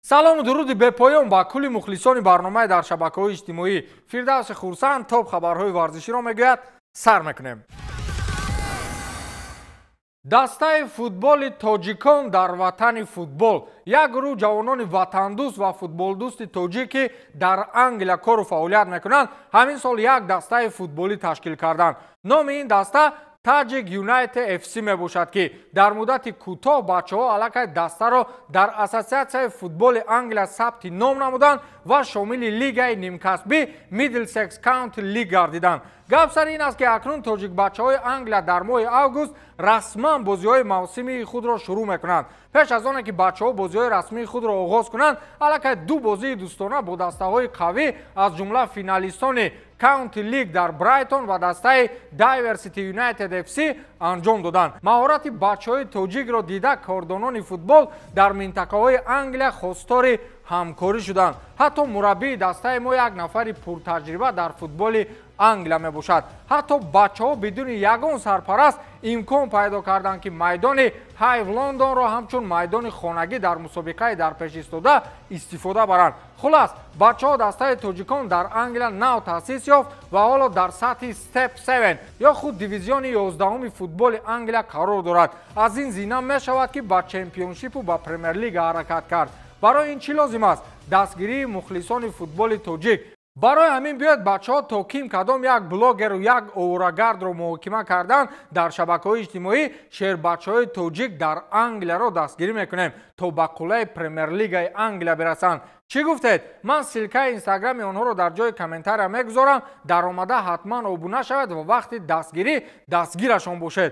салому дуруди бепоён ба кулли мухлисони барномаи дар шабакаҳои иҷтимоӣ. Фирдавси хурсанд топ хабарҳои варзиширо мегӯяд. Сар мекунем. дастаи футболи тоҷикон дар ватани футбол. як гурӯҳ ҷавонони ватандӯст ва футболдӯсти тоҷик ки дар Англия кору фаъолият мекунанд, ҳамин сол як дастаи футболӣ ташкил карданд. номи ин даста Tajik United FC мебошад ки дар муддати кӯтоҳ бачаҳо аллакай дастаро дар Ассотсиатсияи футболи Англия сабти ном намуданд ва шомили лигаи нимкасбӣ Middlesex County League гардиданд. гап сари ин аст ки акнун тоҷикбачаҳои Англия дар моҳи август расман бозиҳои мавсими худро шурӯъ мекунанд. пеш аз оне ки бачаҳо бозиҳои расмии худро оғоз кунанд, аллакай ду бозии дӯстона бо дастаҳои қавӣ аз ҷумла финалистони County League дар Брайтон ва дастаи Diversity United FC анҷом доданд. маҳорати бачаҳои тоҷикро дида кордонони футбол дар минтақаҳои Англия хостори ҳамкорӣ шуданд. ҳатто мураббии дастаи мо як нафари пуртаҷриба дар футболи Англия мебошад. ҳатто бачаҳо бидуни ягон сарпараст имкон пайдо карданд ки майдони Hive Londonро ҳамчун майдони хонагӣ дар мусобиқаи дар пеш истода истифода баранд. хулас, бачаҳо дастаи тоҷикон дар Англия нав таъсис ёфт ва ҳоло дар сатҳи Step 7 ё худ дивизиони 11-уми футболи Англия қарор дорад. аз ин зина мешавад ки ба чемпионшипу ба премер-лига ҳаракат кард. барои ин чӣ лозим аст? дастгирии мухлисони футболи тоҷик. барои ҳамин биёед бачаҳо то ким кадом як блогеру як овурагардро муҳокима кардан дар шабакаҳои иҷтимоӣ шербачаҳои тоҷик дар Англияро дастгирӣ мекунем то ба қуллаи премер-лигаи Англия бирасанд. чӣ гуфтед? ман силкаи инстаграми онҳоро дар ҷои комментария мегузорам. даромада ҳатман обуна шавед ва вақти дастгирӣ дастгирашон бошед.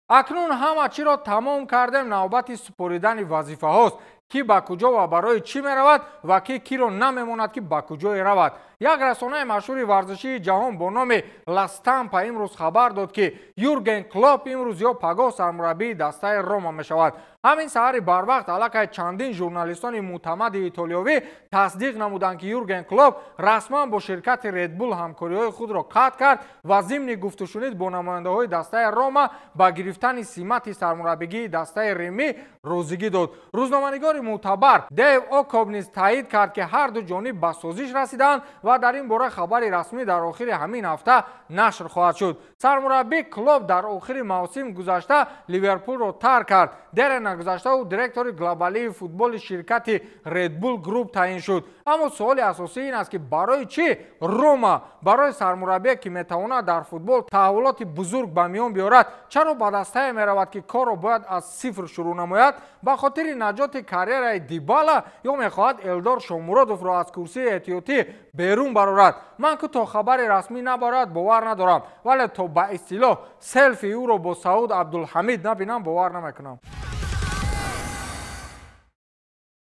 акнун ҳама чиро тамом кардем, навбати супоридани вазифаҳост. ки ба куҷо ва барои чӣ меравад ва ки киро намемонад ки ба куҷое равад. як расонаи машҳури варзишии ҷаҳон бо номи La Stampa имрӯз хабар дод ки Юрген Клоп имрӯз ё пагоҳ сармураббии дастаи Рома мешавад. ҳамин саҳари барвақт аллакай чандин журналистони мӯътамади итолиёвӣ тасдиқ намуданд ки Юрген Клоп расман бо ширкати Red Bull ҳамкориҳои худро қатъ кард ва зимни гуфтушунид бо намояндаҳои дастаи Рома ба гирифтани симати сармураббигии дастаи Римӣ розигӣ дод. рӯзноманигори мӯътабар Дэйв Окоб низ таъид кард ки ҳарду ҷониб ба созиш расиданд ва дар ин бора хабари расмӣ дар охири ҳамин ҳафта нашр хоҳад шуд. сармураббӣ Клоп дар охири мавсим гузашта Ливерпулро тарк кард. дерена гузашта ӯ директори глобалии футболи ширкати Red Bull Group таъин шуд. аммо суоли асосӣ ин аст ки барои чӣ Рома барои сармураббие ки метавонад дар футбол таҳввулоти бузург ба миён биёрад, чаро ба дастае меравад ки корро бояд аз сифр шурӯъ намояд? ба хотири наҷоти карьераи Дибала ё мехоҳад Элдор Шомуродовро аз курсии эҳтиётӣ берун барорад? ман ки то хабари расмӣ набарад бовар надорам, вале то ба истилоҳ селфии ӯро бо Сауд Абдулҳамид набинам бовар намекунам.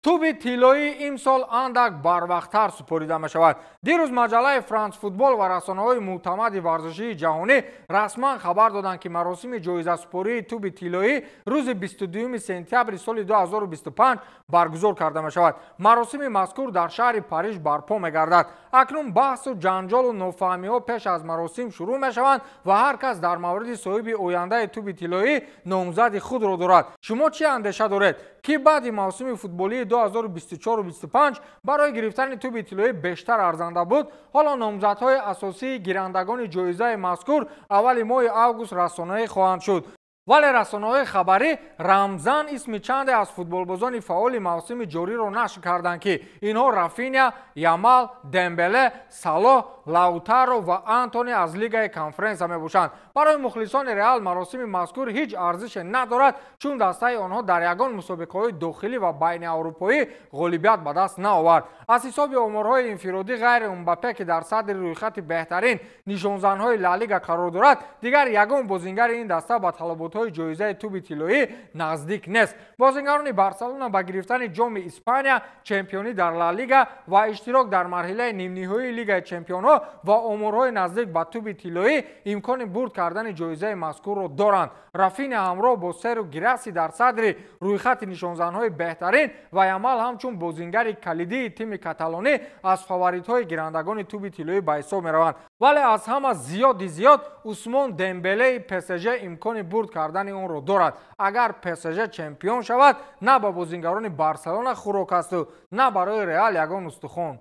туби тиллоӣ имсол андак барвақттар супорида мешавад. дирӯз маҷаллаи Франс футбол ва расонаҳои мӯътамади варзишии ҷаҳонӣ расман хабар доданд ки маросими ҷоизасупории туби тиллоӣ рӯзи 22 сентябри соли 2025 баргузор карда мешавад. маросими мазкур дар шаҳри Париж барпо мегардад. акнун баҳсу ҷанҷолу нофаҳмиҳо пеш аз маросим шурӯъ мешаванд ва ҳар кас дар мавриди соҳиби ояндаи туби тиллоӣ номзади худро дорад. шумо чӣ андеша доред ки баъди мавсими футболии 2024-25 барои гирифтани туби тиллоӣ бештар арзанда буд? ҳоло номзадҳои асосии гирандагони ҷоизаи мазкур аввали моҳи август расонаӣ хоҳанд шуд. вале расонаҳои хабарӣ рамзан исми чанде аз футболбозони фаъоли мавсими ҷориро нашр карданд ки инҳо Рафиня, Ямал, Дембеле, Салоҳ, Лаутаро ва Антони аз лигаи конференсия мебошанд. барои мухлисони Реал маросими мазкур ҳеҷ арзише надорад, чун дастаи онҳо дар ягон мусобиқаҳои дохилӣ ва байниаврупоӣ ғолибият ба даст наовард. аз ҳисоби оморҳои инфиродӣ ғайри Мбаппе ки дар садри рӯйхати беҳтарин нишонзанҳои Ла Лига қарор дорад, дигар ягон бозингари ин даста ба талаботҳои ҷоизаи туби тиллоӣ наздик нест. бозингарони Барселона ба гирифтани ҷоми Испания, чемпионӣ дар Ла Лига ва иштирок дар марҳилаи нимниҳоии Лигаи чемпионҳо ва умурҳои наздик ба туби тиллоӣ имкони бурд кардани ҷоизаи мазкурро доранд. Рафиня ҳамроҳ бо Серу Гираси дар садри рӯйхати нишонзанҳои беҳтарин ва Ямал ҳамчун бозингари калидии тими каталонӣ аз фаворитҳои гирандагони туби тиллоӣ ба ҳисоб мераванд. Вале аз ҳама зиёд Усмон Дембелеи ПСЖ имкони бурд кардани онро дорад. Агар ПСЖ чемпион шавад, на ба бозингарони Барселона хӯрок асту, на барои Реал ягон устухон.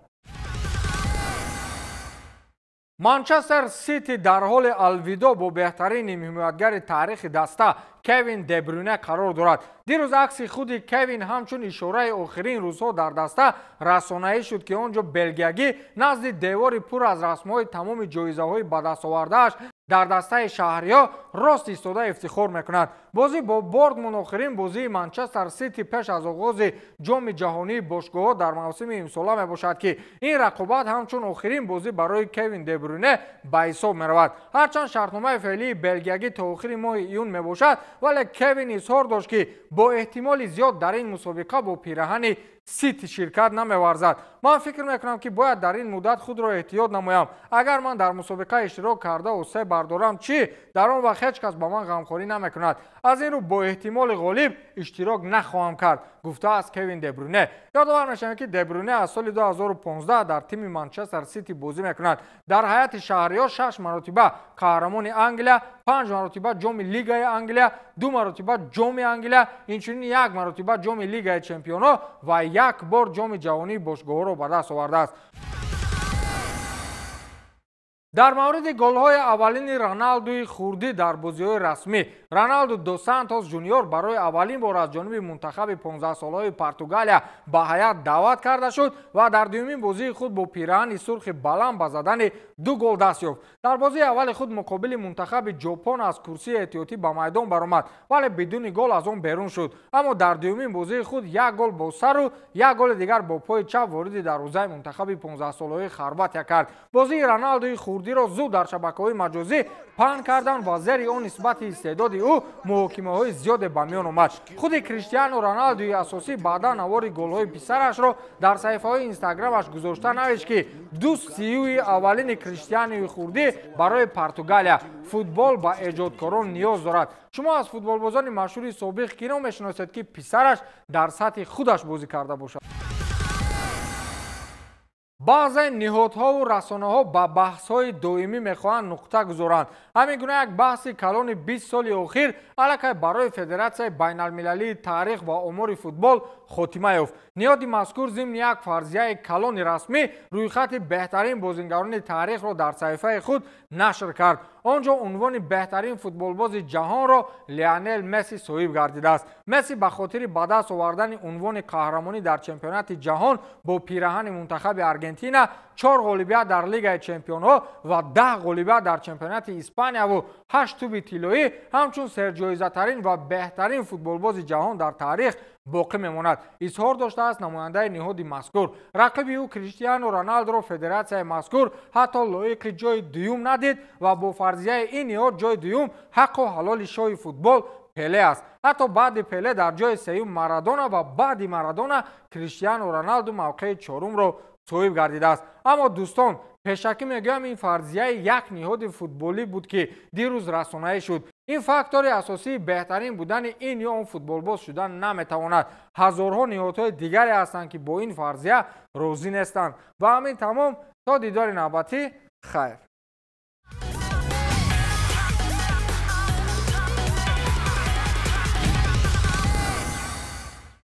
Манчестер Сити дар ҳоли алвидо бо беҳтарин нимҳимоятгари таърихи даста Кевин Де Брюйне қарор дорад. дирӯз акси худи Кевин ҳамчун ишораи охирин рӯзҳо дар даста расонаӣ шуд, ки он ҷо белгиягӣ назди девори пур аз расмҳои тамоми ҷоизаҳои ба дастовардааш дар дастаи шаҳриё рост истода ифтихор мекунад. бозӣ бо Бордмунд охирин бозии Манчестер Сити пеш аз оғози ҷоми ҷаҳонии бошгоҳҳо дар мавсими имсола мебошад, ки ин рақобат ҳамчун охирин бозӣ барои Кевин Де Брюйне ба ҳисоб меравад. ҳарчанд шартномаи феълии белгиягӣ то охири моҳи июн мебошад, вале Кевин изҳор дошт, ки бо эҳтимоли зиёд дар ин мусобиқа бо пираҳани Сити ширкат намеварзад. Ман фикр мекунам, ки бояд дар ин муддат худро эҳтиёт намоям. Агар ман дар мусобиқа иштирок карда осе бардорам, чӣ? Дар он вақт ҳеҷ кас ба ман ғамхорӣ намекунад. аз ин рӯ бо эҳтимоли ғолиб иштирок нахоҳам кард, гуфтааст Кевин Де Брюйне. ёдовар мешавем, ки Де Брюйне аз соли 2015 дар тими Манчестер Сити бозӣ мекунад. дар ҳайати шаҳриё 6 маротиба қаҳрамони Англия, 5 маротиба ҷоми Лигаи Англия, 2 маротиба ҷоми Англия, инчунин 1 маротиба ҷоми Лигаи Чемпионҳо ва 1 бор ҷоми ҷаҳонии бошгоҳҳоро ба даст овардааст. дар мавриди голҳои аввалини Роналдуи хурдӣ дар бозиҳои расмӣ, Роналду дос Сантос Жуниор барои аввалин бор аз ҷониби мунтахаби 15-солаҳои Португалия ба ҳаят даъват карда шуд ва дар дуюмин бозии худ бо пираҳани сурхи баланд ба задани 2 гол даст ёфт. дар бозии аввали худ муқобили мунтахаби Ҷопон аз курсии эҳтиётӣ ба майдон баромад, вале бидуни гол аз он берун шуд. аммо дар дуюмин бозии худ 1 гол бо сару 1 голи дигар бо пои чап вориди дарвозаи мунтахаби 15-солаҳои Хорватия кард. бозии Роналдуи хурдиро зуд дар шабакаҳои маҷозӣ паҳн карданд ва зери он нисбати истеъдоди ӯ муҳокимаҳои зиёде ба миён омад. худи Криштиану Роналдуи асосӣ баъдан навори голҳои писарашро дар саҳифаҳои инстаграмаш гузошта навишт, ки дӯст сиюи аввалини Криштиануи хурдӣ барои Португалия. футбол ба эҷодкорон ниёз дорад. шумо аз футболбозони машҳури собиқ кино мешиносед, ки писараш дар сатҳи худаш бозӣ карда бошад? баъзе ниҳодҳо ва расонаҳо ба баҳсҳои доимӣ мехоҳанд нуқта гузоранд. ҳамин гуна як баҳси калони 20 соли охир аллакай барои Федератсияи байналмилалии таърих ва омори футбол хотима ёфт. ниҳоди мазкур зимни як фарзияи калони расмӣ рӯйхати беҳтарин бозингарони таърихро дар саҳифаи худ нашр кард. он ҷо унвони беҳтарин футболбози ҷаҳонро Лионел Месси соҳиб гардидааст. Месси ба хотири ба даст овардани унвони қаҳрамонӣ дар чемпионати ҷаҳон бо пираҳани мунтахаби Аргентина, 4 ғолибият дар Лигаи Чемпионҳо ва 10 ғолибият дар чемпионати Испанияву 8 туби тиллоӣ ҳамчун серҷоизатарин ва беҳтарин футболбози ҷаҳон дар таърих боқӣ мемонад. изҳор доштааст намояндаи ниҳоди мазкур. рақиби ӯ Криштиану Роналдуро Федератсияи мазкур ҳатто лоиқи ҷои дуюм надид ва бо фарзияи ин ниҳод ҷои дуюм ҳаққу ҳалоли шоҳи футбол Пеле аст. ҳатто баъди Пеле дар ҷои сеюм Марадона ва баъди Марадона Криштиану Роналду мавқеи чорумро соҳиб гардидааст. аммо дӯстон, пешакӣ мегӯям ин фарзияи як ниҳоди футболӣ буд, ки дирӯз расонаӣ шуд. ин фактори асосии беҳтарин будани ин ё он футболбоз шудан наметавонад. ҳазорҳо ниҳодҳои дигаре ҳастанд, ки бо ин фарзия розӣ нестанд. ва ҳамин тамом, то дидори навбатӣ, хайр.